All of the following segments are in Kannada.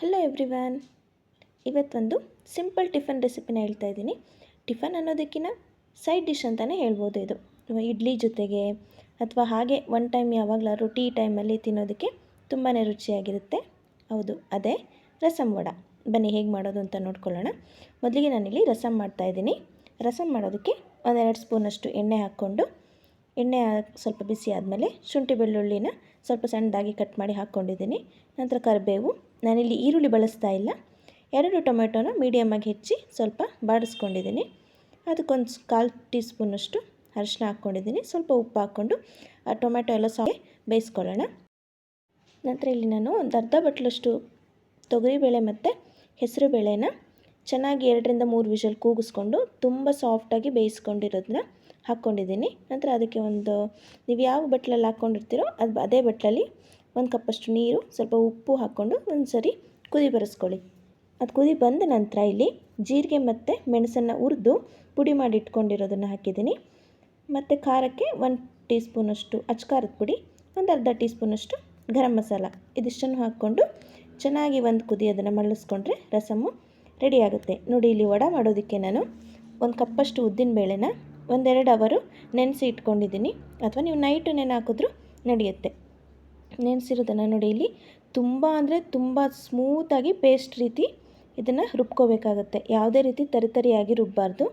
Hello everyone. ಇವತ್ತೊಂದು ಸಿಂಪಲ್ ಟಿಫನ್ ರೆಸಿಪಿನ ಹೇಳ್ತಾ ಇದ್ದೀನಿ. ಟಿಫನ್ ಅನ್ನೋದಕ್ಕಿಂತ ಸೈಡ್ ಡಿಶ್ ಅಂತಲೇ ಹೇಳ್ಬೋದು. ಇದು ಇಡ್ಲಿ ಜೊತೆಗೆ ಅಥವಾ ಹಾಗೆ ಒನ್ ಟೈಮ್ ಯಾವಾಗಲಾದ್ರೂ ಟೀ ಟೈಮಲ್ಲಿ ತಿನ್ನೋದಕ್ಕೆ ತುಂಬಾ ರುಚಿಯಾಗಿರುತ್ತೆ. ಹೌದು, ಅದೇ ರಸಮ್ ವಡ. ಬನ್ನಿ ಹೇಗೆ ಮಾಡೋದು ಅಂತ ನೋಡ್ಕೊಳ್ಳೋಣ. ಮೊದಲಿಗೆ ನಾನಿಲ್ಲಿ ರಸಮ್ ಮಾಡ್ತಾಯಿದ್ದೀನಿ. ರಸಮ್ ಮಾಡೋದಕ್ಕೆ 1-2 ಸ್ಪೂನಷ್ಟು ಎಣ್ಣೆ ಹಾಕ್ಕೊಂಡು, ಎಣ್ಣೆ ಸ್ವಲ್ಪ ಬಿಸಿ ಆದಮೇಲೆ ಶುಂಠಿ ಬೆಳ್ಳುಳ್ಳಿನ ಸ್ವಲ್ಪ ಸಣ್ಣದಾಗಿ ಕಟ್ ಮಾಡಿ ಹಾಕ್ಕೊಂಡಿದ್ದೀನಿ. ನಂತರ ಕರಿಬೇವು, ನಾನಿಲ್ಲಿ ಈರುಳ್ಳಿ ಬಳಸ್ತಾ ಇಲ್ಲ. 2 ಟೊಮೆಟೊನ ಮೀಡಿಯಮಾಗಿ ಹೆಚ್ಚಿ ಸ್ವಲ್ಪ ಬಾಡಿಸ್ಕೊಂಡಿದ್ದೀನಿ. ಅದಕ್ಕೊಂದು 1/4 ಟೀ ಸ್ಪೂನಷ್ಟು ಅರಿಶಿನ ಹಾಕ್ಕೊಂಡಿದ್ದೀನಿ. ಸ್ವಲ್ಪ ಉಪ್ಪು ಹಾಕ್ಕೊಂಡು ಆ ಟೊಮೆಟೊ ಎಲ್ಲ ಸ್ವಲ್ಪ ಬೇಯಿಸ್ಕೊಳ್ಳೋಣ. ನಂತರ ಇಲ್ಲಿ ನಾನು ಒಂದು ಅರ್ಧ ಬಟ್ಲಷ್ಟು ತೊಗರಿಬೇಳೆ ಮತ್ತು ಹೆಸರು ಬೇಳೆನ ಚೆನ್ನಾಗಿ 2-3 ವಿಷಲ್ ಕೂಗಿಸ್ಕೊಂಡು ತುಂಬ ಸಾಫ್ಟಾಗಿ ಬೇಯಿಸ್ಕೊಂಡಿರೋದನ್ನ ಹಾಕ್ಕೊಂಡಿದ್ದೀನಿ. ನಂತರ ಅದಕ್ಕೆ ನೀವು ಯಾವ ಬಟ್ಲಲ್ಲಿ ಹಾಕ್ಕೊಂಡಿರ್ತೀರೋ ಅದೇ ಬಟ್ಲಲ್ಲಿ 1 ಕಪ್ಪಷ್ಟು ನೀರು, ಸ್ವಲ್ಪ ಉಪ್ಪು ಹಾಕ್ಕೊಂಡು ಒಂದು ಸರಿ ಕುದಿ ಬರಿಸ್ಕೊಳ್ಳಿ. ಅದು ಕುದಿ ಬಂದ ನಂತರ ಇಲ್ಲಿ ಜೀರಿಗೆ ಮತ್ತು ಮೆಣಸನ್ನು ಹುರಿದು ಪುಡಿ ಮಾಡಿ ಇಟ್ಕೊಂಡಿರೋದನ್ನು ಹಾಕಿದ್ದೀನಿ. ಮತ್ತು ಖಾರಕ್ಕೆ 1 ಟೀ ಸ್ಪೂನಷ್ಟು ಅಚ್ಕಾರದ ಪುಡಿ, ಒಂದು ಅರ್ಧ ಟೀ ಸ್ಪೂನಷ್ಟು ಗರಂ ಮಸಾಲ, ಇದಿಷ್ಟನ್ನು ಹಾಕ್ಕೊಂಡು ಚೆನ್ನಾಗಿ ಒಂದು ಕುದಿ ಅದನ್ನು ಮರಳಿಸ್ಕೊಂಡ್ರೆ ರಸಮ್ಮು ರೆಡಿ ಆಗುತ್ತೆ. ನೋಡಿ, ಇಲ್ಲಿ ವಡೆ ಮಾಡೋದಕ್ಕೆ ನಾನು 1 ಕಪ್ಪಷ್ಟು ಉದ್ದಿನಬೇಳೆನ 1-2 ಅವರು ನೆನೆಸಿ ಇಟ್ಕೊಂಡಿದ್ದೀನಿ. ಅಥವಾ ನೀವು ನೈಟು ನೆನೆ ಹಾಕಿದ್ರೂ ನಡೆಯುತ್ತೆ. ನೆನೆಸಿರೋದನ್ನು ನೋಡಿ, ಇಲ್ಲಿ ತುಂಬ ಅಂದರೆ ತುಂಬ ಸ್ಮೂತಾಗಿ ಪೇಸ್ಟ್ ರೀತಿ ಇದನ್ನು ರುಬ್ಕೋಬೇಕಾಗತ್ತೆ. ಯಾವುದೇ ರೀತಿ ತರಿಯಾಗಿ ರುಬ್ಬಾರ್ದು.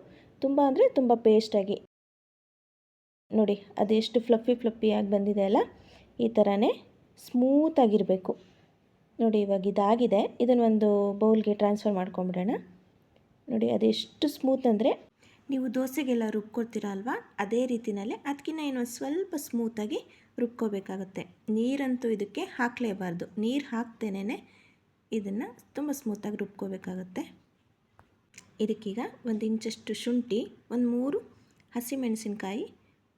ತುಂಬ ಅಂದರೆ ತುಂಬ ಪೇಸ್ಟಾಗಿ. ನೋಡಿ, ಅದೆಷ್ಟು ಫ್ಲಫಿಯಾಗಿ ಬಂದಿದೆ ಅಲ್ಲ, ಈ ಥರನೇ ಸ್ಮೂತಾಗಿರಬೇಕು. ನೋಡಿ, ಇವಾಗ ಇದಾಗಿದೆ. ಇದನ್ನೊಂದು ಬೌಲ್ಗೆ ಟ್ರಾನ್ಸ್ಫರ್ ಮಾಡ್ಕೊಂಬಿಡೋಣ. ನೋಡಿ, ಅದೆಷ್ಟು ಸ್ಮೂತ್ ಅಂದರೆ ನೀವು ದೋಸೆಗೆಲ್ಲ ರುಬ್ಕೊಳ್ತೀರ ಅಲ್ವಾ, ಅದೇ ರೀತಿಯಲ್ಲೇ ಅದಕ್ಕಿಂತ ಇನ್ನೊಂದು ಸ್ವಲ್ಪ ಸ್ಮೂತಾಗಿ ರುಬ್ಕೋಬೇಕಾಗುತ್ತೆ. ನೀರಂತೂ ಇದಕ್ಕೆ ಹಾಕಲೇಬಾರ್ದು. ನೀರು ಹಾಕ್ತೇನೆ ಇದನ್ನು ತುಂಬ ಸ್ಮೂತಾಗಿ ರುಬ್ಕೋಬೇಕಾಗುತ್ತೆ. ಇದಕ್ಕೀಗ 1 ಇಂಚಷ್ಟು ಶುಂಠಿ, 3 ಹಸಿಮೆಣಸಿನ್ಕಾಯಿ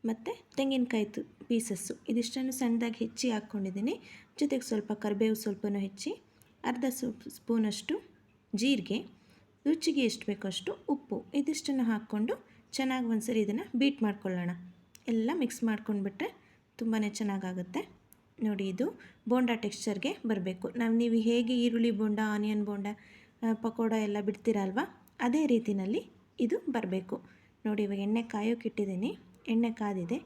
ಮತ್ತು ತೆಂಗಿನಕಾಯಿ ಪೀಸಸ್ಸು, ಇದಿಷ್ಟನ್ನು ಸಣ್ಣದಾಗಿ ಹೆಚ್ಚಿ ಹಾಕ್ಕೊಂಡಿದ್ದೀನಿ. ಜೊತೆಗೆ ಸ್ವಲ್ಪ ಕರಿಬೇವು ಸ್ವಲ್ಪನೂ ಹೆಚ್ಚಿ, ಅರ್ಧ ಸ್ಪೂನಷ್ಟು ಜೀರಿಗೆ, ರುಚಿಗೆ ಎಷ್ಟು ಬೇಕೋ ಅಷ್ಟು ಉಪ್ಪು, ಇದಿಷ್ಟನ್ನು ಹಾಕ್ಕೊಂಡು ಚೆನ್ನಾಗಿ ಒಂದ್ಸರಿ ಇದನ್ನು ಬೀಟ್ ಮಾಡ್ಕೊಳ್ಳೋಣ. ಎಲ್ಲ ಮಿಕ್ಸ್ ಮಾಡ್ಕೊಂಡ್ಬಿಟ್ರೆ ತುಂಬಾ ಚೆನ್ನಾಗಾಗುತ್ತೆ. ನೋಡಿ, ಇದು ಬೋಂಡಾ ಟೆಕ್ಸ್ಚರ್ಗೆ ಬರಬೇಕು. ನೀವು ಹೇಗೆ ಈರುಳ್ಳಿ ಬೋಂಡ, ಆನಿಯನ್ ಬೋಂಡ, ಪಕೋಡ ಎಲ್ಲ ಬಿಡ್ತೀರಲ್ವ, ಅದೇ ರೀತಿಯಲ್ಲಿ ಇದು ಬರಬೇಕು. ನೋಡಿ, ಇವಾಗ ಎಣ್ಣೆ ಕಾಯೋಕೆ ಇಟ್ಟಿದ್ದೀನಿ. ಎಣ್ಣೆ ಕಾದಿದೆ.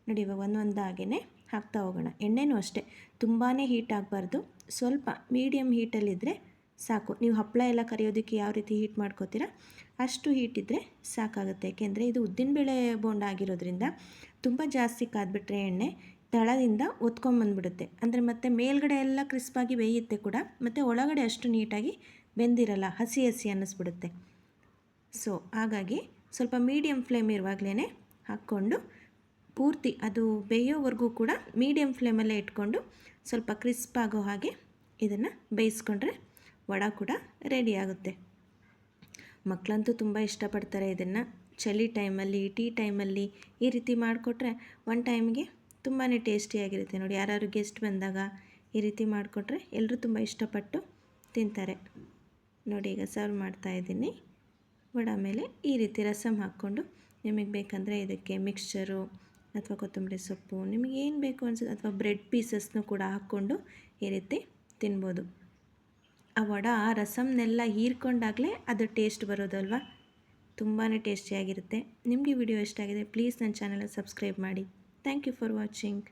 ನೋಡಿ, ಇವಾಗ ಒಂದೊಂದಾಗೇ ಹಾಕ್ತಾ ಹೋಗೋಣ. ಎಣ್ಣೆನೂ ಅಷ್ಟೇ ತುಂಬಾ ಹೀಟ್ ಆಗಬಾರ್ದು, ಸ್ವಲ್ಪ ಮೀಡಿಯಮ್ ಹೀಟಲ್ಲಿದ್ದರೆ ಸಾಕು. ನೀವು ಹಪ್ಪಳ ಎಲ್ಲ ಕರಿಯೋದಕ್ಕೆ ಯಾವ ರೀತಿ ಹೀಟ್ ಮಾಡ್ಕೋತೀರ ಅಷ್ಟು ಹೀಟಿದ್ದರೆ ಸಾಕಾಗುತ್ತೆ. ಏಕೆಂದರೆ ಇದು ಉದ್ದಿನಬೇಳೆ ಬೋಂಡ ಆಗಿರೋದ್ರಿಂದ ತುಂಬ ಜಾಸ್ತಿ ಕಾದ್ಬಿಟ್ರೆ ಎಣ್ಣೆ ತಳದಿಂದ ಒತ್ಕೊಂಬಂದ್ಬಿಡುತ್ತೆ. ಅಂದರೆ ಮತ್ತೆ ಮೇಲ್ಗಡೆ ಎಲ್ಲ ಕ್ರಿಸ್ಪಾಗಿ ಬೇಯುತ್ತೆ ಕೂಡ, ಮತ್ತು ಒಳಗಡೆ ಅಷ್ಟು ನೀಟಾಗಿ ಬೆಂದಿರಲ್ಲ, ಹಸಿ ಅನ್ನಿಸ್ಬಿಡುತ್ತೆ. ಸೊ ಹಾಗಾಗಿ ಸ್ವಲ್ಪ ಮೀಡಿಯಮ್ ಫ್ಲೇಮ್ ಇರುವಾಗಲೇ ಹಾಕ್ಕೊಂಡು ಪೂರ್ತಿ ಅದು ಬೇಯೋವರೆಗೂ ಕೂಡ ಮೀಡಿಯಮ್ ಫ್ಲೇಮಲ್ಲೇ ಇಟ್ಕೊಂಡು ಸ್ವಲ್ಪ ಕ್ರಿಸ್ಪ್ ಆಗೋ ಹಾಗೆ ಇದನ್ನು ಬೇಯಿಸ್ಕೊಂಡ್ರೆ ವಡ ಕೂಡ ರೆಡಿ ಆಗುತ್ತೆ. ಮಕ್ಕಳಂತೂ ತುಂಬ ಇಷ್ಟಪಡ್ತಾರೆ ಇದನ್ನು. ಚಳಿ ಟೈಮಲ್ಲಿ, ಟೀ ಟೈಮಲ್ಲಿ ಈ ರೀತಿ ಮಾಡಿಕೊಟ್ರೆ ಒನ್ ಟೈಮ್ಗೆ ತುಂಬಾ ಟೇಸ್ಟಿಯಾಗಿರುತ್ತೆ. ನೋಡಿ, ಯಾರು ಗೆಸ್ಟ್ ಬಂದಾಗ ಈ ರೀತಿ ಮಾಡಿಕೊಟ್ರೆ ಎಲ್ಲರೂ ತುಂಬ ಇಷ್ಟಪಟ್ಟು ತಿಂತಾರೆ. ನೋಡಿ, ಈಗ ಸರ್ವ್ ಮಾಡ್ತಾಯಿದ್ದೀನಿ. ವಡ ಮೇಲೆ ಈ ರೀತಿ ರಸಮ್ ಹಾಕ್ಕೊಂಡು, ನಿಮಗೆ ಬೇಕಂದರೆ ಇದಕ್ಕೆ ಮಿಕ್ಸ್ಚರು ಅಥವಾ ಕೊತ್ತಂಬರಿ ಸೊಪ್ಪು ನಿಮಗೆ ಏನು ಬೇಕು ಅನ್ಸುತ್ತೆ, ಅಥವಾ ಬ್ರೆಡ್ ಪೀಸಸ್ನೂ ಕೂಡ ಹಾಕ್ಕೊಂಡು ಈ ರೀತಿ ತಿನ್ಬೋದು. ಆ ವಡ ರಸಮ್ನೆಲ್ಲ ಹೀರ್ಕೊಂಡಾಗಲೇ ಅದು ಟೇಸ್ಟ್ ಬರೋದಲ್ವ, ತುಂಬಾ ಟೇಸ್ಟಿಯಾಗಿರುತ್ತೆ. ನಿಮಗೆ ವಿಡಿಯೋ ಇಷ್ಟ ಆಗಿದೆ ಪ್ಲೀಸ್ ನನ್ನ ಚಾನಲ್ನ ಸಬ್ಸ್ಕ್ರೈಬ್ ಮಾಡಿ. Thank you for watching.